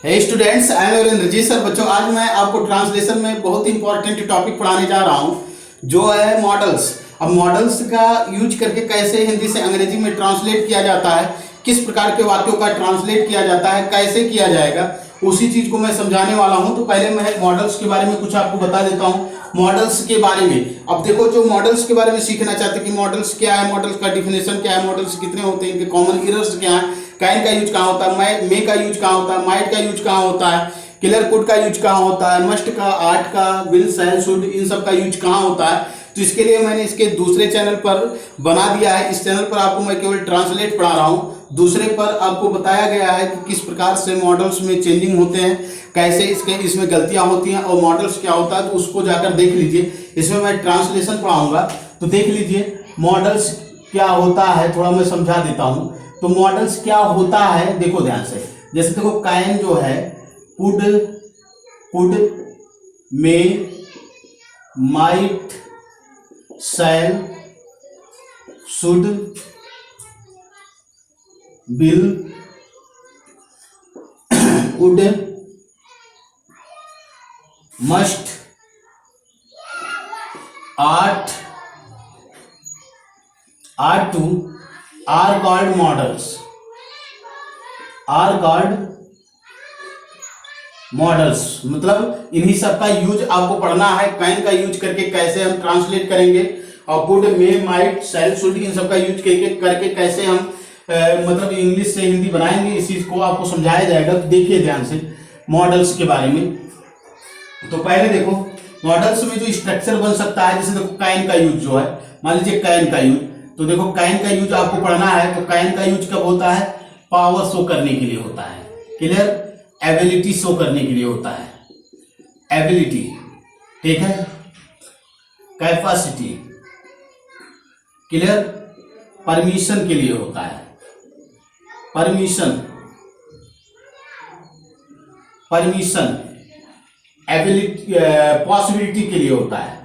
Hey students, I am Virendra ji. Sir बच्चों, आज मैं आपको ट्रांसलेशन में बहुत इंपॉर्टेंट टॉपिक पढ़ाने जा रहा हूँ, जो है मॉडल्स। अब मॉडल्स का यूज करके कैसे हिंदी से अंग्रेजी में ट्रांसलेट किया जाता है, किस प्रकार के वाक्यों का ट्रांसलेट किया जाता है, कैसे किया जाएगा, उसी चीज को मैं समझाने वाला हूं। तो पहले मैं मॉडल्स के बारे में कुछ आपको बता देता हूं। मॉडल्स के बारे में अब देखो, जो मॉडल्स के बारे में सीखना चाहते हैं कि मॉडल्स क्या है, मॉडल्स का डिफिनेशन क्या है, मॉडल्स कितने होते हैं, इनके कॉमन इरर्स क्या है, कैन का यूज कहाँ होता है, मे का यूज कहाँ होता है, माइट का यूज कहाँ होता है, किलर कुड का यूज कहाँ होता है, मस्ट का, आर्ट का, विल, शैल, शुड, इन सब का यूज कहाँ होता है। तो इसके लिए मैंने इसके दूसरे चैनल पर बना दिया है। इस चैनल पर आपको मैं केवल ट्रांसलेट पढ़ा रहा हूँ, दूसरे पर आपको बताया गया है कि किस प्रकार से मॉडल्स में चेंजिंग होते हैं, कैसे इसमें गलतियां होती हैं और मॉडल्स क्या होता है। तो उसको जाकर देख लीजिए, इसमें मैं ट्रांसलेशन पढ़ाऊंगा। तो देख लीजिए मॉडल्स क्या होता है, थोड़ा मैं समझा देता हूं। तो मॉडल्स क्या होता है, देखो ध्यान से। जैसे देखो, कैन जो है, could, may, might, shall, should, will, would, must, ought, are to are called modals, are called modals. मतलब इन्हीं सब का यूज आपको पढ़ना है। कैन का यूज करके कैसे हम ट्रांसलेट करेंगे, और could, may, might, shall, should, इन सब का यूज करके कैसे हम मतलब इंग्लिश से हिंदी बनाएंगे, इस चीज को आपको समझाया जाएगा। तो देखिए ध्यान से मॉडल्स के बारे में। तो पहले देखो, मॉडल्स में जो स्ट्रक्चर बन सकता है, जैसे देखो कैन का यूज जो है, मान लीजिए कैन का यूज। तो देखो कैन का यूज आपको पढ़ना है। तो कैन का यूज कब होता है? पावर शो करने के लिए होता है। क्लियर? एबिलिटी शो करने के लिए होता है, एबिलिटी, ठीक है, कैपेसिटी। क्लियर? परमिशन के लिए होता है, परमिशन, एबिलिटी, पॉसिबिलिटी के लिए होता है,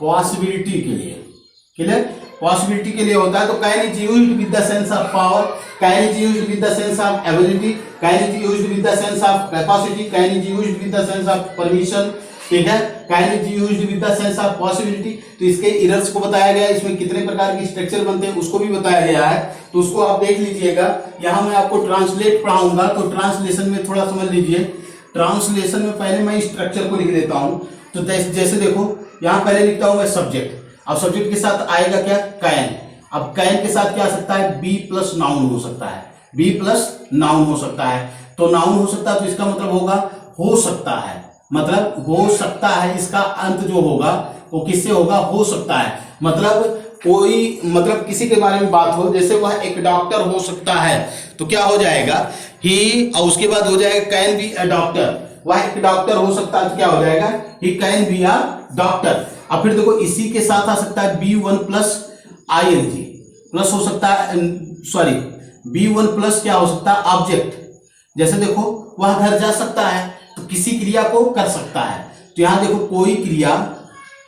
पॉसिबिलिटी के लिए। क्लियर? पॉसिबिलिटी के लिए होता है। तो can is used with the sense of power, can is used with the sense of ability, can is used with the sense of capacity, can is used with the sense of permission, ठीक है, can is used with the sense of possibility. तो इसके errors को बताया गया है, इसमें कितने प्रकार के स्ट्रक्चर बनते हैं उसको भी बताया गया है। तो उसको आप देख लीजिएगा। यहाँ मैं आपको ट्रांसलेट पढ़ाऊंगा, तो ट्रांसलेशन में थोड़ा समझ लीजिए। ट्रांसलेशन में पहले मैं स्ट्रक्चर को लिख देता हूँ। तो जैसे देखो, यहाँ पहले लिखता हूँ मैं सब्जेक्ट। अब सब्जेक्ट के साथ आएगा क्या? कैन। अब कैन के साथ क्या आ सकता है? बी प्लस नाउन हो सकता है, बी प्लस नाउन हो सकता है। तो नाउन हो सकता है, तो इसका मतलब होगा हो सकता है, मतलब हो सकता है। इसका अंत जो होगा वो किससे होगा? हो सकता है। मतलब कोई, मतलब किसी के बारे में बात हो, जैसे वह एक डॉक्टर हो सकता है, तो क्या हो जाएगा? ही, और उसके बाद हो जाएगा कैन बी अ डॉक्टर। वह एक डॉक्टर हो सकता है, तो क्या हो जाएगा? He can be a doctor. अब फिर देखो, इसी के साथ आ सकता है B1 प्लस ING, प्लस हो सकता है, सॉरी, B1 प्लस क्या हो सकता है? ऑब्जेक्ट। जैसे देखो, वह घर जा सकता है, तो किसी क्रिया को कर सकता है। तो यहां देखो, कोई क्रिया,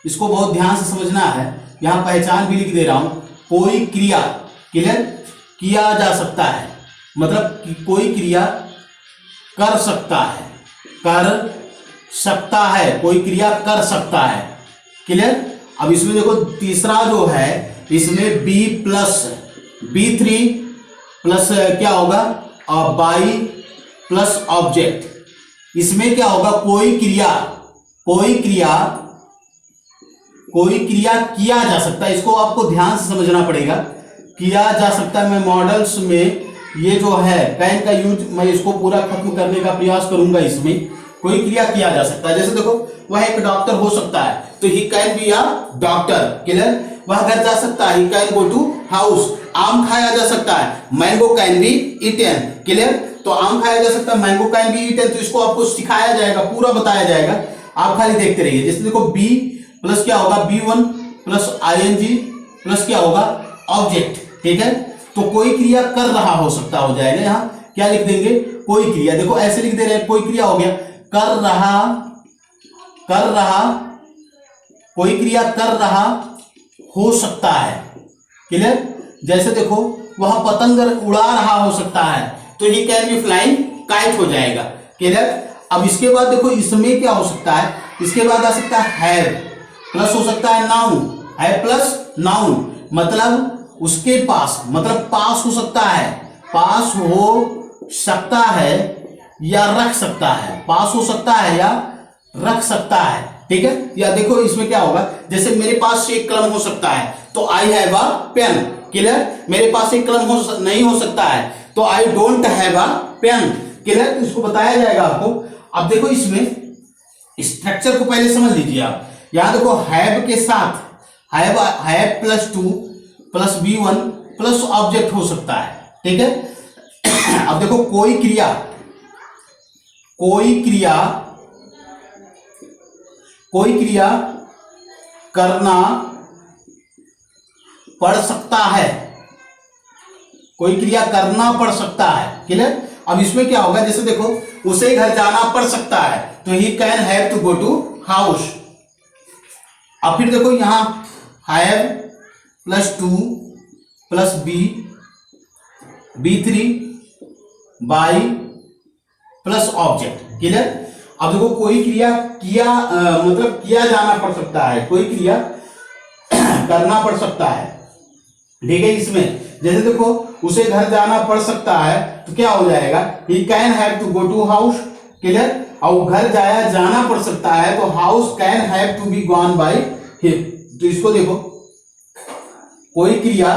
इसको बहुत ध्यान से समझना है। यहां पहचान भी लिख दे रहा हूं, कोई क्रिया। क्लियर? किया जा सकता है, मतलब कि कोई क्रिया कर सकता है, कर सकता है, कोई क्रिया कर सकता है। क्लियर? अब इसमें देखो, तीसरा जो है, इसमें बी प्लस B3 प्लस क्या होगा? By plus object. इसमें क्या होगा? कोई क्रिया, कोई क्रिया किया जा सकता है। इसको आपको ध्यान से समझना पड़ेगा, किया जा सकता है। मैं मॉडल्स में ये जो है कैन का यूज, मैं इसको पूरा खत्म करने का प्रयास करूंगा। इसमें कोई क्रिया किया जा सकता है। जैसे देखो, वह एक डॉक्टर हो सकता है, तो he can be a doctor. Clear? वह घर जा सकता है, he can go to house. आम खाया जा सकता है, mango can be eaten. Clear? तो आम खाया जा सकता है, मैंगो कैन बी ईटेन। तो इसको आपको सिखाया जाएगा, पूरा बताया जाएगा, आप खाली देखते रहिए। जैसे देखो, बी प्लस क्या होगा? B1 प्लस ING प्लस क्या होगा? ऑब्जेक्ट। ठीक है? तो कोई क्रिया कर रहा हो सकता हो जाएगा। यहां क्या लिख देंगे? कोई क्रिया। देखो ऐसे लिख दे रहे हैं, कोई क्रिया हो गया, कर रहा, कोई क्रिया कर रहा हो सकता है। क्लियर? जैसे देखो वह पतंग उड़ा रहा हो सकता है, तो he can be flying kite हो जाएगा। क्लियर। अब इसके बाद देखो इसमें क्या हो सकता है, इसके बाद आ सकता है हैव प्लस हो सकता है नाउन, हैव प्लस नाउन, मतलब उसके पास, मतलब पास हो सकता है, पास हो सकता है या रख सकता है, पास हो सकता है या रख सकता है। ठीक है। या देखो इसमें क्या होगा, जैसे मेरे पास एक कलम हो सकता है तो I have a pen. Clear. मेरे पास एक कलम नहीं हो सकता है तो I don't have a pen. Clear. तो इसको बताया जाएगा आपको। अब देखो इसमें स्ट्रक्चर को पहले समझ लीजिए आप। यहां देखो हैव के साथ have plus to plus B1 plus object हो सकता है। ठीक है। अब देखो कोई क्रिया करना पड़ सकता है, कोई क्रिया करना पड़ सकता है। क्लियर। अब इसमें क्या होगा, जैसे देखो उसे घर जाना पड़ सकता है तो he can have to go to house. अब फिर देखो यहां have plus to plus B3 by plus object. Clear. अब देखो कोई क्रिया मतलब किया जाना पड़ सकता है, कोई क्रिया करना पड़ सकता है। ठीक है। इसमें जैसे देखो उसे घर जाना पड़ सकता है तो क्या हो जाएगा, he can have to go to house. Clear. और घर जाना पड़ सकता है तो house can have to be gone by him. तो इसको देखो कोई क्रिया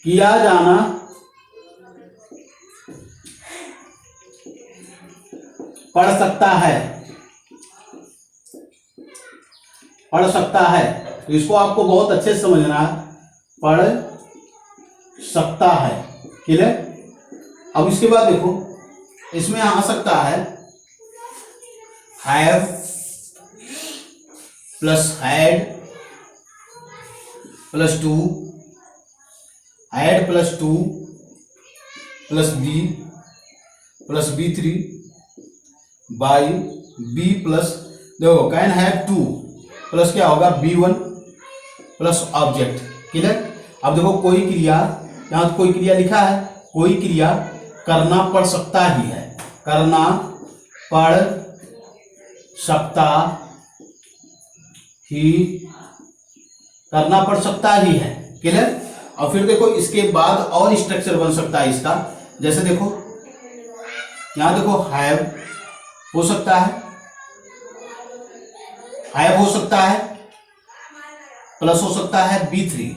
किया जाना पड़ सकता है, तो इसको आपको बहुत अच्छे से समझना है, पढ़ सकता है। क्लियर। अब इसके बाद देखो इसमें आ सकता है have plus had plus two, had plus to plus plus B3 by B plus, देखो कैन हैव टू प्लस क्या होगा B1 प्लस ऑब्जेक्ट। क्लियर। अब देखो कोई क्रिया, यहां तो कोई क्रिया लिखा है, कोई क्रिया करना पड़ सकता ही है, करना पड़ सकता ही है। क्लियर। और फिर देखो इसके बाद और स्ट्रक्चर बन सकता है इसका, जैसे देखो यहां देखो हैव हो सकता है, प्लस हो सकता है B3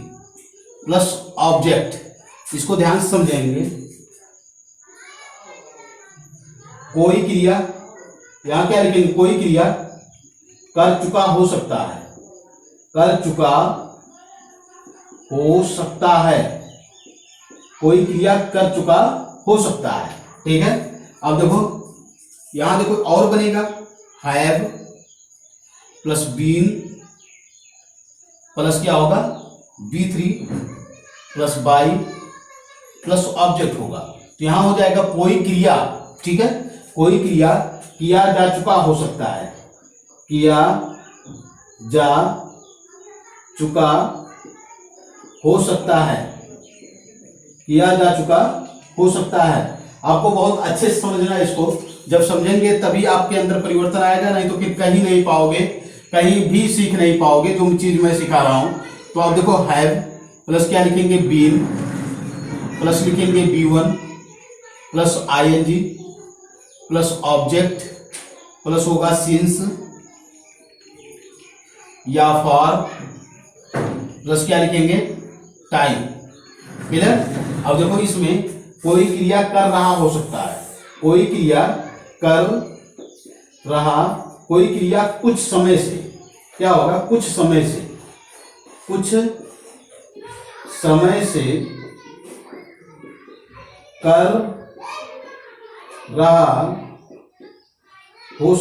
प्लस ऑब्जेक्ट। इसको ध्यान से समझेंगे। कोई क्रिया, यहां क्या लिखेंगे, कोई क्रिया कर चुका हो सकता है, कोई क्रिया कर चुका हो सकता है। ठीक है। अब देखो यहां देखो और बनेगा हैव प्लस बीन प्लस क्या होगा B3 plus by plus object होगा, तो यहां हो जाएगा कोई क्रिया। ठीक है। कोई क्रिया किया जा चुका हो सकता है, किया जा चुका हो सकता है, किया जा चुका हो सकता है। आपको बहुत अच्छे से समझना है इसको, जब समझेंगे तभी आपके अंदर परिवर्तन आएगा, नहीं तो फिर कहीं नहीं पाओगे, कहीं भी सीख नहीं पाओगे जो चीज मैं सिखा रहा हूं। तो आप देखो हैव प्लस क्या लिखेंगे बीन प्लस लिखेंगे B1 plus ING plus object plus होगा सिंस या फॉर प्लस क्या लिखेंगे टाइम। क्लियर। अब देखो इसमें कोई क्रिया कर रहा हो सकता है, कोई क्रिया कर रहा, कोई क्रिया कुछ समय से, क्या होगा कुछ समय से कर रहा हो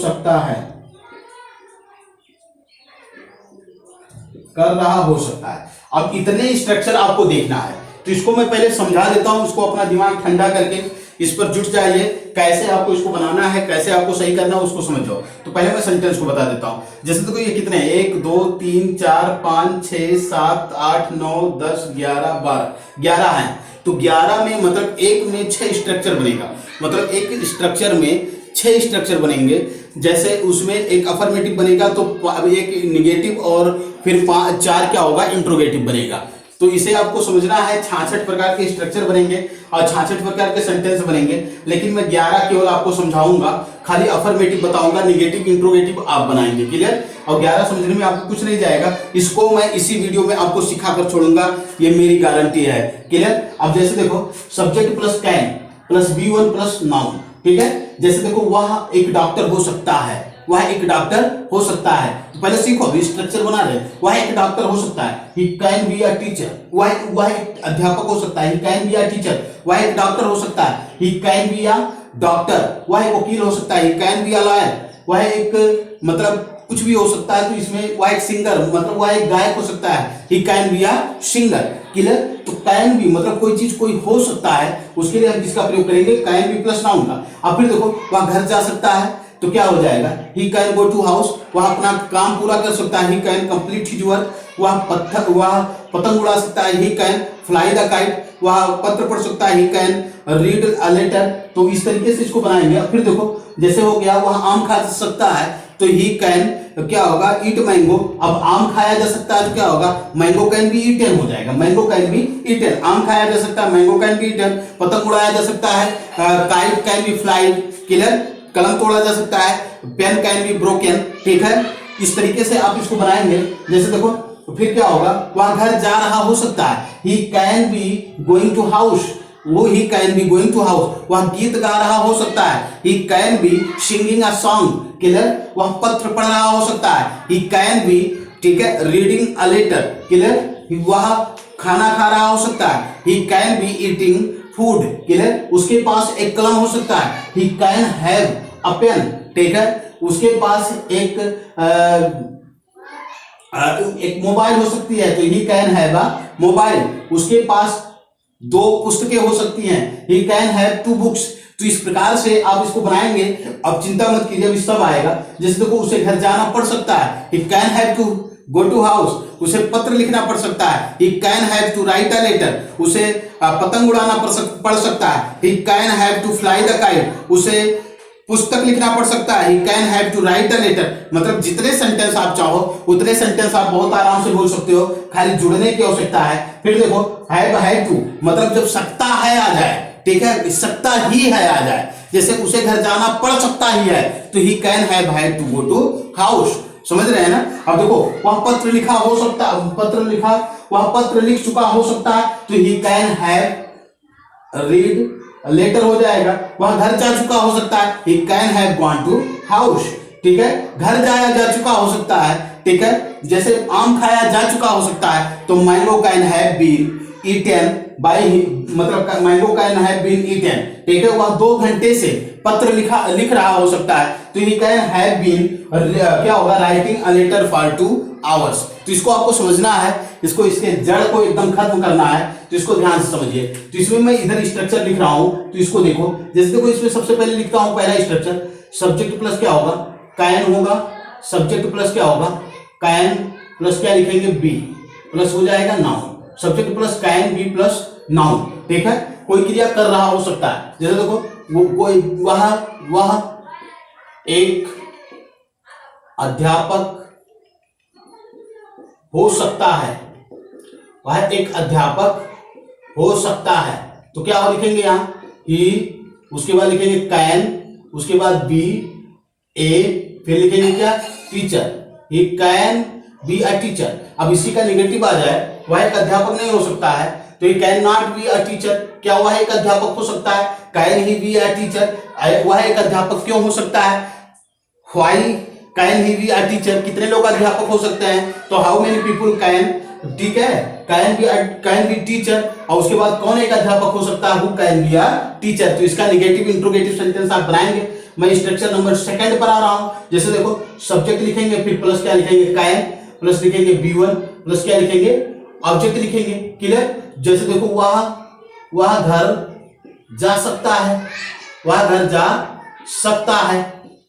सकता है, अब इतने स्ट्रक्चर आपको देखना है, तो इसको मैं पहले समझा देता हूं, इसको अपना दिमाग ठंडा करके इस पर जुट जाइए, कैसे आपको इसको बनाना है, कैसे आपको सही करना है उसको समझ जाओ। तो पहले मैं सेंटेंस को बता देता हूं। जैसे देखो ये कितने हैं, 1 2 3 4 5 6 7 8 9 10 11 12, 11 हैं। तो 11 में मतलब एक में 6 स्ट्रक्चर बनेगा, मतलब एक स्ट्रक्चर में 6 स्ट्रक्चर बनेंगे। जैसे उसमें एक अफर्मेटिव बनेगा तो एक निगेटिव और फिर 4 क्या होगा, इंट्रोगेटिव बनेगा। तो इसे आपको समझना है, 66 प्रकार के स्ट्रक्चर बनेंगे और 66 प्रकार के सेंटेंस बनेंगे। लेकिन मैं 11 केवल आपको समझाऊंगा, खाली अफर्मेटिव बताऊंगा, निगेटिव इंट्रोगेटिव आप बनाएंगे। क्लियर? और 11 समझने में आपको कुछ नहीं जाएगा, इसको मैं इसी वीडियो में आपको सिखा कर छोड़ूंगा, ये मेरी गारंटी है। क्लियर? अब जैसे देखो subject plus can plus B1 plus noun, ठीक है। जैसे देखो वह एक डॉक्टर हो सकता है, वह एक डॉक्टर हो सकता है। तो पहले सीखो, अभी स्ट्रक्चर बना रहे। वह एक डॉक्टर हो सकता है, he can be a teacher. वह एक अध्यापक हो सकता है, he can be a teacher. वह एक डॉक्टर हो सकता है, he can be a doctor. वह एक वकील हो सकता है, he can be a lawyer. वह एक मतलब कुछ भी हो सकता है। तो इसमें वह एक सिंगर मतलब वह एक गायक हो सकता है, he can be a singer. Clear? तो कैन बी मतलब कोई चीज कोई हो सकता है, उसके लिए हम किसका प्रयोग करेंगे, कैन बी प्लस नाउन का। अब फिर देखो वह घर जा सकता है, तो क्या हो जाएगा, he can go to house. वह अपना काम पूरा कर सकता है, he can complete his work. वह पतंग उड़ा सकता है, he can fly the kite. वह पत्र पढ़ सकता है, he can read a letter. तो इस तरीके से इसको बनाएंगे। अब फिर देखो जैसे हो गया वह आम खा सकता है, तो ही कैन क्या होगा, ईट मैंगो। अब आम खाया जा सकता है तो क्या होगा, मैंगो कैन बी ईटन हो जाएगा, मैंगो कैन बी ईटन। आम खाया जा सकता है, मैंगो कैन बी ईटन। पतंग उड़ाया जा सकता है, kite can be flied. Clear? कलम तोड़ा जा सकता है, पेन कैन बी ब्रोकन। ठीक है, इस तरीके से आप इसको बनाएंगे। जैसे देखो तो फिर क्या होगा, वह घर जा रहा हो सकता है, he can be going to house. वो he can be going to house. वह गीत गा रहा हो सकता है, he can be singing a song. Clear? वह पत्र पढ़ रहा हो सकता है, ही कैन बी, ठीक है, रीडिंग अ लेटर। क्लियर? वह खाना खा रहा हो सकता है, he can be eating food. Clear? उसके पास एक कलम हो सकता है, he can have a pen. ठीक है, उसके पास एक मोबाइल हो सकती है, तो he can have a mobile. उसके पास 2 पुस्तकें हो सकती हैं, ही कैन हैव 2 बुक्स। तो इस प्रकार से आप इसको बनाएंगे। अब चिंता मत कीजिए, अभी सब आएगा। जैसे देखो उसे घर जाना पड़ सकता है, he can have to go to house. उसे पत्र लिखना पड़ सकता है, he can have to write a letter. उसे पतंग उड़ाना पड़ सकता है, he can have to fly the kite. उसे पुस्तक लिखना पड़ सकता है, he can have to write a letter. मतलब जितने सेंटेंस आप चाहो उतने सेंटेंस आप बहुत आराम से बोल सकते हो, खाली जुड़ने की आवश्यकता है। फिर देखो हैव टू मतलब जब सकता है आ जाए, ठीक है, सकता ही है आ जाए। जैसे उसे घर जाना पड़ सकता ही है, तो he can have to go to house. समझ रहे हैं ना? अब देखो वह पत्र लिखा हो सकता, वह पत्र लिख चुका हो सकता है, तो he can have read letter हो जाएगा। वह घर जा चुका हो सकता है, he can have gone to house. ठीक है, घर जाया जा चुका हो सकता है। ठीक है, जैसे आम खाया जा चुका हो सकता है, तो mango can have been eaten by, मतलब mango can have been eaten. ठीक है, वह 2 घंटे से पत्र लिख रहा हो सकता है, तो ही कैन हैव बीन क्या होगा, writing a letter for 2 hours. तो इसको आपको समझना है, इसको इसके जड़ को एकदम खत्म करना है, तो इसको ध्यान से समझिए। तो इसमें मैं इधर स्ट्रक्चर लिख रहा हूं, तो इसको देखो। जैसे देखो इसमें सबसे पहले लिखता हूं पहला स्ट्रक्चर, सब्जेक्ट प्लस क्या होगा, कैन होगा। सब्जेक्ट प्लस क्या होगा, कैन प्लस क्या लिखेंगे, बी प्लस हो जाएगा noun. Subject plus can be plus noun. ठीक है, कोई क्रिया कर रहा हो सकता है। जैसे देखो वो कोई वह एक अध्यापक हो सकता है, वह एक अध्यापक हो सकता है। तो क्या लिखेंगे यहां, ही, उसके बाद लिखेंगे कैन, उसके बाद बी ए, फिर लिखेंगे क्या, teacher. He can be a teacher. अब इसी का निगेटिव आ जाए, वह एक अध्यापक नहीं हो सकता है, तो he can not be a teacher. क्या वह एक अध्यापक हो सकता है, can he be a teacher. वह एक अध्यापक क्यों हो सकता है, why can he be a teacher. कितने लोग अध्यापक हो सकते हैं, तो हाउ मेनी पीपुल कैन, ठीक है, कैन बी टीचर। और उसके बाद कौन एक अध्यापक हो सकता है, who can be a teacher. तो इसका निगेटिव इंट्रोगेटिव सेंटेंस आप बनाएंगे। मैं स्ट्रक्चर नंबर 2 पर आ रहा हूं। जैसे देखो सब्जेक्ट लिखेंगे, फिर प्लस क्या लिखेंगे, कैन, प्लस लिखेंगे B1, प्लस क्या लिखेंगे, ऑब्जेक्ट लिखेंगे। क्लियर? जैसे देखो वह घर जा सकता है, वह घर जा सकता है।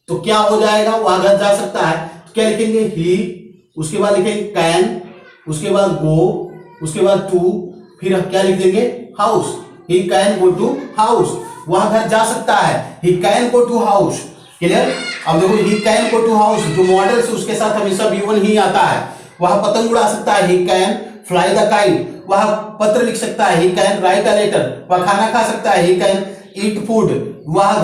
तो क्या हो जाएगा, वह घर जा सकता है, तो क्या लिखेंगे ही, उसके बाद लिखेंगे कैन, उसके बाद गो, उसके बाद टू, फिर क्या लिख देंगे house. He can go to house, वह घर जा सकता है, he can go to house. Clear. अब देखो he can go to house, जो मॉडल से उसके साथ हमेशा V1 ही आता है। वह पतंग उड़ा सकता है, he can fly the kite. वह पत्र लिख सकता है, he can write a letter. वह खाना खा सकता है, ही कैन ईट फूड। वह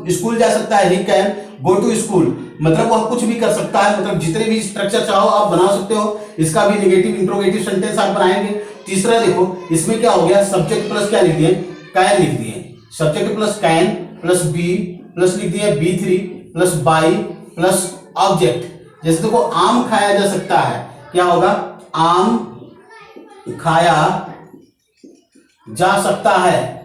स्कूल जा सकता है, he can go to school. मतलब वह कुछ भी कर सकता है, मतलब जितने भी स्ट्रक्चर चाहो आप बना सकते हो। इसका भी नेगेटिव इंट्रोगेटिव सेंटेंस आप बनाएंगे। तीसरा देखो इसमें क्या हो गया, सब्जेक्ट प्लस क्या लिख दिए, कैन लिख दिए। Subject plus can plus be plus लिख दिया B3 plus by plus object. जैसे देखो आम खाया जा सकता है, क्या होगा, आम खाया जा सकता है,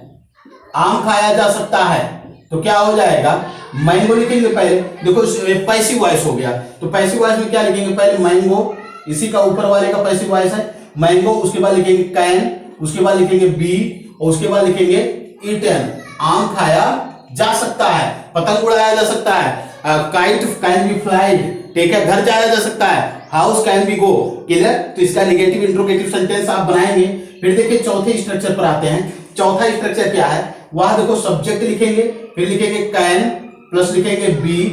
आम खाया जा सकता है। तो क्या हो जाएगा, मैंगो लिखेंगे पहले। देखो पैसिव वॉइस हो गया, तो पैसिव वॉइस में क्या लिखेंगे, पहले मैंगो, इसी का ऊपर वाले का पैसिव वॉइस है मैंगो, उसके बाद लिखेंगे कैन, उसके बाद लिखेंगे बी, और उसके बाद लिखेंगे ईटन। आम खाया जा सकता है, पतंग उड़ाया जा सकता है, काइट कैन बी फ्लाइड, ठीक है, घर जाया जा सकता है, house can be go. Clear. तो इसका नेगेटिव इंट्रोगेटिव सेंटेंस आप बनाएंगे। फिर देखिए चौथे स्ट्रक्चर पर आते हैं। चौथा स्ट्रक्चर क्या है, वह देखो सब्जेक्ट लिखेंगे, फिर लिखेंगे कैन प्लस लिखेंगे बी,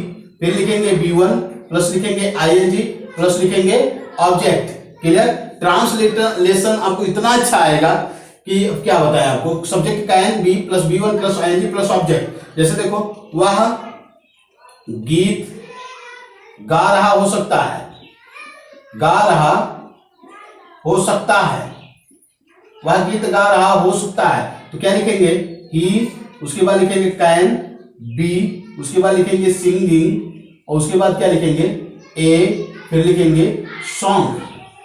फिर लिखेंगे B1 प्लस लिखेंगे ING प्लस लिखेंगे ऑब्जेक्ट। क्लियर। ट्रांसलेशन आपको इतना अच्छा आएगा कि क्या बताया आपको, subject can be plus B1 plus ING plus object. जैसे देखो वह गीत गा रहा हो सकता है, गा रहा हो सकता है, वह गीत गा रहा हो सकता है। तो क्या लिखेंगे, ही, उसके बाद लिखेंगे कैन बी, उसके बाद लिखेंगे सिंगिंग, और उसके बाद क्या लिखेंगे ए, फिर लिखेंगे song.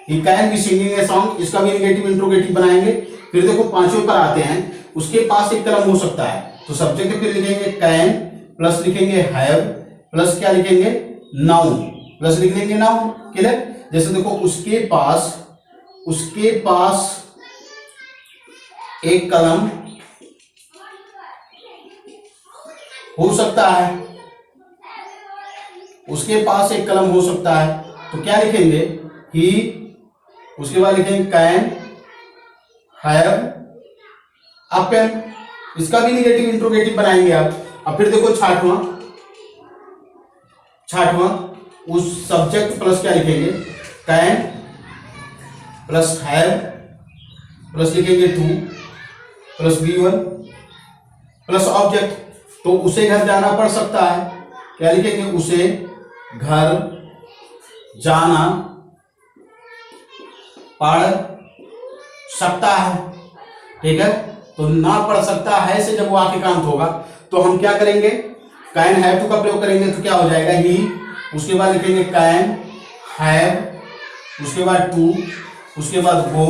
He can be singing a song, इसका भी नेगेटिव इंट्रोगेटिव बनाएंगे। फिर देखो पांचवें पर आते हैं, उसके पास एक कलम हो सकता है, तो सब्जेक्ट फिर लिखेंगे कैन प्लस लिखेंगे हैव प्लस क्या लिखेंगे नाउन प्लस लिख देंगे नाउन। क्लियर। जैसे देखो उसके पास एक कलम हो सकता है, उसके पास एक कलम हो सकता है, तो क्या लिखेंगे ही, उसके बाद लिखेंगे कैन हैव अ पेन। इसका भी नेगेटिव इंट्रोगेटिव बनाएंगे आप। अब फिर देखो छठवां उस सब्जेक्ट प्लस क्या लिखेंगे, कैन प्लस हैव प्लस लिखेंगे two plus B1 plus object. तो उसे घर जाना पड़ सकता है, क्या लिखेंगे, उसे घर जाना पड़ सकता है। ठीक है। तो ना पढ़ सकता है से जब वाक्यांश होगा तो हम क्या करेंगे, कैन हैव टू का प्रयोग करेंगे। तो क्या हो जाएगा ही, उसके बाद लिखेंगे कैन हैव, उसके बाद टू, उसके बाद गो,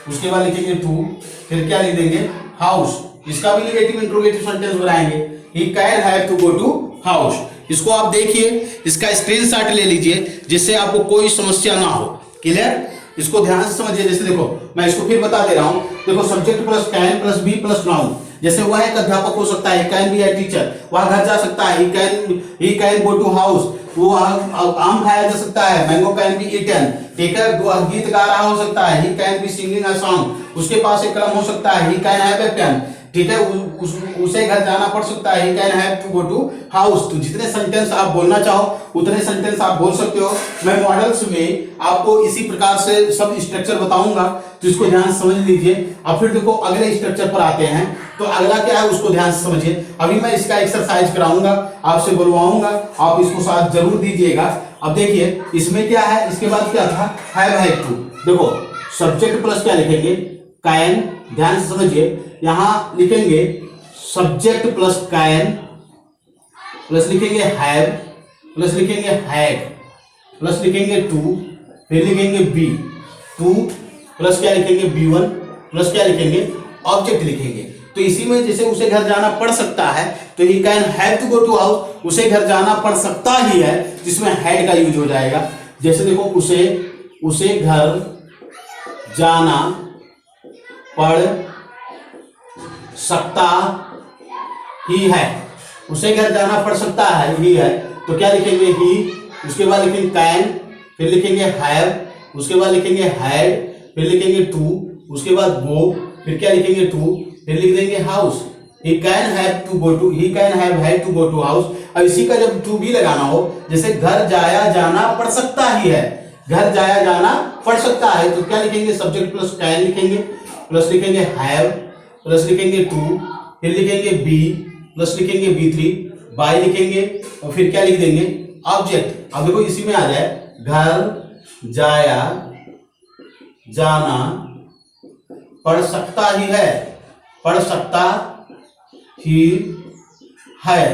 उसके बाद लिखेंगे टू, फिर क्या लिख देंगे हाउस। इसका भी नेगेटिव इंट्रोगेटिव सेंटेंस बनाएंगे, he can have to go to house. इसको आप देखिए, इसका स्क्रीनशॉट ले लीजिए जिससे आपको कोई समस्या ना हो। क्लियर। इसको ध्यान से समझिए। जैसे देखो मैं इसको फिर बता दे रहा हूं, देखो subject plus can plus be plus noun. जैसे वह एक अध्यापक हो सकता है, कैन बी ए टीचर, वह घर जा सकता है, he can go to house, वो आम खाया जा सकता है, मैंगो कैन बी ईटन। ठीक है। वह गीत गा रहा हो सकता है, he can be singing a song, उसके पास एक कलम हो सकता है, he can have a pen. ठीक है। उसे घर जाना पड़ सकता है, he can have to go to house. तो जितने सेंटेंस आप बोलना चाहो उतने सेंटेंस आप बोल सकते हो। मैं मॉडल्स में आपको इसी प्रकार से सब स्ट्रक्चर बताऊंगा, तो इसको ध्यान से समझ लीजिए। अब फिर देखो अगले स्ट्रक्चर पर आते हैं, तो अगला क्या है उसको ध्यान से समझिए। अभी मैं इसका एक्सरसाइज कराऊंगा, आपसे बुलवाऊंगा, आप इसको साथ जरूर दीजिएगा। अब देखिए इसमें क्या है, इसके बाद क्या था, हैव टू। देखो सब्जेक्ट प्लस क्या लिखेंगे, कैन, ध्यान से समझिए, यहां लिखेंगे सब्जेक्ट प्लस कैन प्लस लिखेंगे हैव प्लस लिखेंगे हैड प्लस लिखेंगे टू, फिर लिखेंगे बी, टू प्लस क्या लिखेंगे B1 प्लस क्या लिखेंगे ऑब्जेक्ट लिखेंगे। तो इसी में जैसे उसे घर जाना पड़ सकता है, तो he can have to go to house, उसे घर जाना पड़ सकता ही है, जिसमें हैड का यूज हो जाएगा। जैसे देखो उसे घर जाना पड़ सकता ही है, उसे घर जाना पड़ सकता है, ही है, तो क्या लिखेंगे ही, उसके बाद लिखेंगे कैन, फिर लिखेंगे हैव, उसके बाद लिखेंगे हैड, फिर लिखेंगे टू, उसके बाद गो, फिर क्या लिखेंगे टू, फिर लिख देंगे house. He can have to go to, he can have had to go to house. अब इसी का जब टू भी लगाना हो, जैसे घर जाया जाना पड़ सकता ही है, घर जाया जाना पड़ सकता है, तो क्या लिखेंगे, सब्जेक्ट प्लस कैन लिखेंगे, प्लस लिखेंगे हैव, प्लस लिखेंगे टू, फिर लिखेंगे बी, प्लस लिखेंगे B3, बाय लिखेंगे और फिर क्या लिख देंगे, ऑब्जेक्ट। अब देखो इसी में आ जाए, घर जाया जाना पड़ सकता ही है, पड़ सकता ही है।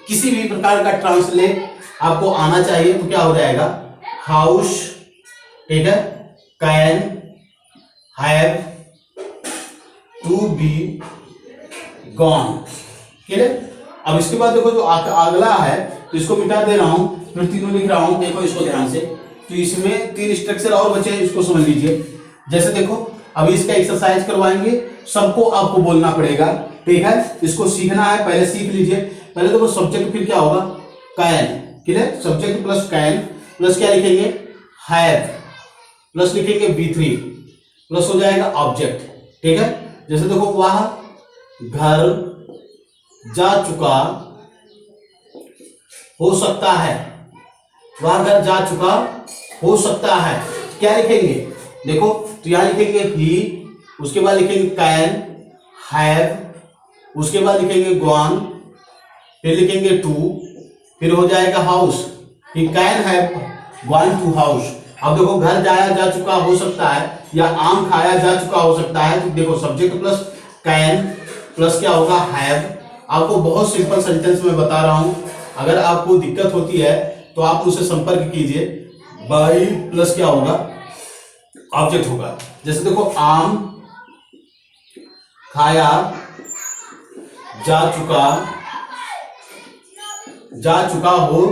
किसी भी प्रकार का ट्रांसलेट आपको आना चाहिए तो क्या हो जाएगा, हाउस, ठीक है, can have to be gone, clear. अब इसके बाद देखो जो अगला है, तो इसको मिटा दे रहा हूं, फिर तीनों लिख रहा हूं, देखो इसको ध्यान से। तो इसमें 3 स्ट्रक्चर और बचे हैं, इसको समझ लीजिए। जैसे देखो अभी इसका एक्सरसाइज करवाएंगे, सबको आपको बोलना पड़ेगा, ठीक है, इसको सीखना है, पहले सीख लीजिए। पहले देखो सब्जेक्ट, फिर क्या होगा, can, clear, subject plus can, plus क्या लिखेंगे, हैव, प्लस लिखेंगे B3, प्लस हो जाएगा ऑब्जेक्ट, ठीक है। जैसे देखो वह घर जा चुका हो सकता है, वह घर जा चुका हो सकता है, क्या लिखेंगे, देखो तो यहां लिखेंगे ही, उसके बाद लिखेंगे कैन हैव, उसके बाद लिखेंगे गॉन, फिर लिखेंगे टू, फिर हो जाएगा house, he can have gone to house. अब देखो घर जाया जा चुका हो सकता है या आम खाया जा चुका हो सकता है, तो देखो सब्जेक्ट प्लस कैन प्लस क्या होगा, हैव। आपको बहुत सिंपल सेंटेंस में बता रहा हूं, अगर आपको दिक्कत होती है तो आप मुझसे संपर्क कीजिए। बाई प्लस क्या होगा, ऑब्जेक्ट होगा। जैसे देखो आम खाया जा चुका हो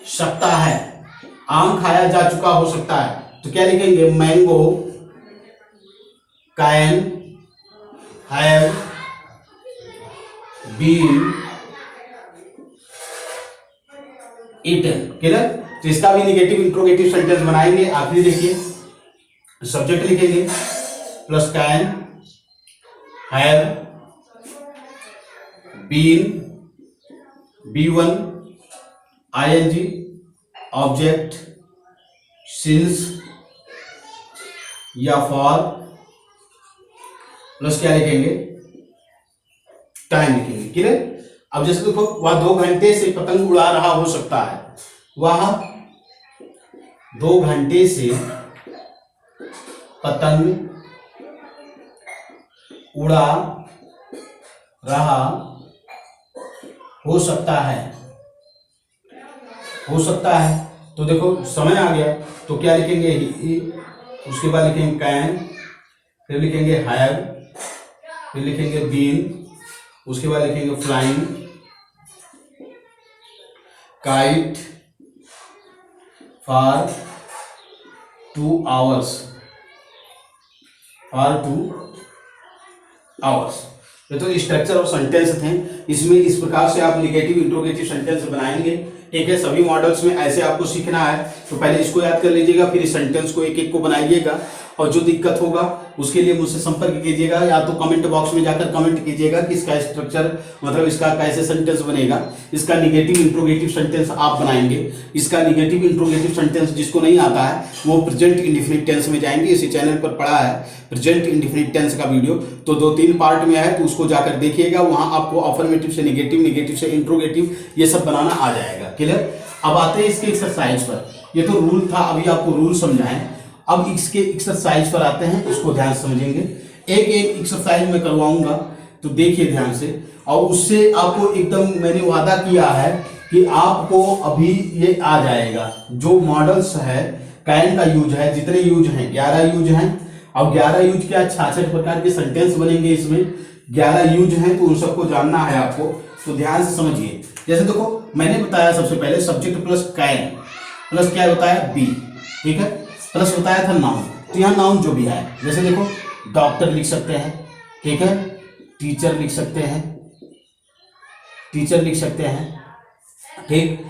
सकता है, आम खाया जा चुका हो सकता है, तो क्या लिखेंगे, mango can have been eaten, clear. तो इसका भी निगेटिव इंट्रोगेटिव सेंटेंस बनाएंगे। आप भी देखिए, सब्जेक्ट लिखेंगे plus can have been B1 ING object since या फॉर, प्लस क्या लिखेंगे, टाइम लिखेंगे, क्लियर। अब जैसे देखो वह 2 घंटे से पतंग उड़ा रहा हो सकता है, वह 2 घंटे से पतंग उड़ा रहा हो सकता है, हो सकता है। तो देखो समय आ गया, तो क्या लिखेंगे, ही, उसके बाद लिखेंगे कैन, फिर लिखेंगे हैव, फिर लिखेंगे बीन, उसके बाद लिखेंगे flying kite for 2 hours, for 2 hours। ये तो स्ट्रक्चर ऑफ सेंटेंस थे, इसमें इस प्रकार से आप निगेटिव इंट्रोगेटिव सेंटेंस बनाएंगे, ठीक है। सभी मॉडल्स में ऐसे आपको सीखना है, तो पहले इसको याद कर लीजिएगा, फिर इस सेंटेंस को एक एक को बनाइएगा, और जो दिक्कत होगा उसके लिए मुझसे संपर्क कीजिएगा, या तो कमेंट बॉक्स में जाकर कमेंट कीजिएगा कि इसका स्ट्रक्चर, मतलब इसका कैसे सेंटेंस बनेगा। इसका निगेटिव इंट्रोगेटिव सेंटेंस आप बनाएंगे। इसका निगेटिव इंट्रोगेटिव सेंटेंस जिसको नहीं आता है वो प्रेजेंट इंडेफिनिट टेंस में जाएंगे। इसी चैनल पर पड़ा है प्रेजेंट इंडेफिनिट टेंस का वीडियो, तो 2-3 पार्ट में है, तो उसको जाकर देखिएगा, वहां आपको अफर्मेटिव से निगेटिव, निगेटिव से इंट्रोगेटिव, ये सब बनाना आ जाएगा, क्लियर। अब आते हैं इसके एक्सरसाइज पर। ये तो रूल था, अभी आपको रूल समझाएं। अब इसके एक्सरसाइज पर आते हैं, इसको ध्यान से समझेंगे। एक एक एक्सरसाइज में करवाऊंगा, तो देखिए ध्यान से, और उससे आपको एकदम मैंने वादा किया है कि आपको अभी ये आ जाएगा। जो मॉडल्स है कैन का यूज है, जितने यूज हैं 11 यूज हैं, और 11 यूज क्या 66 प्रकार के सेंटेंस बनेंगे इसमें। 11 यूज हैं, तो उन सबको जानना है आपको, तो ध्यान से समझिए। जैसे देखो मैंने बताया सबसे पहले सब्जेक्ट प्लस कैन प्लस क्या बताया बी, ठीक है, प्लस बताया था नाउन। तो यहाँ नाउन जो भी है, जैसे देखो डॉक्टर लिख सकते हैं, ठीक है, टीचर लिख सकते हैं, टीचर लिख सकते हैं, ठीक।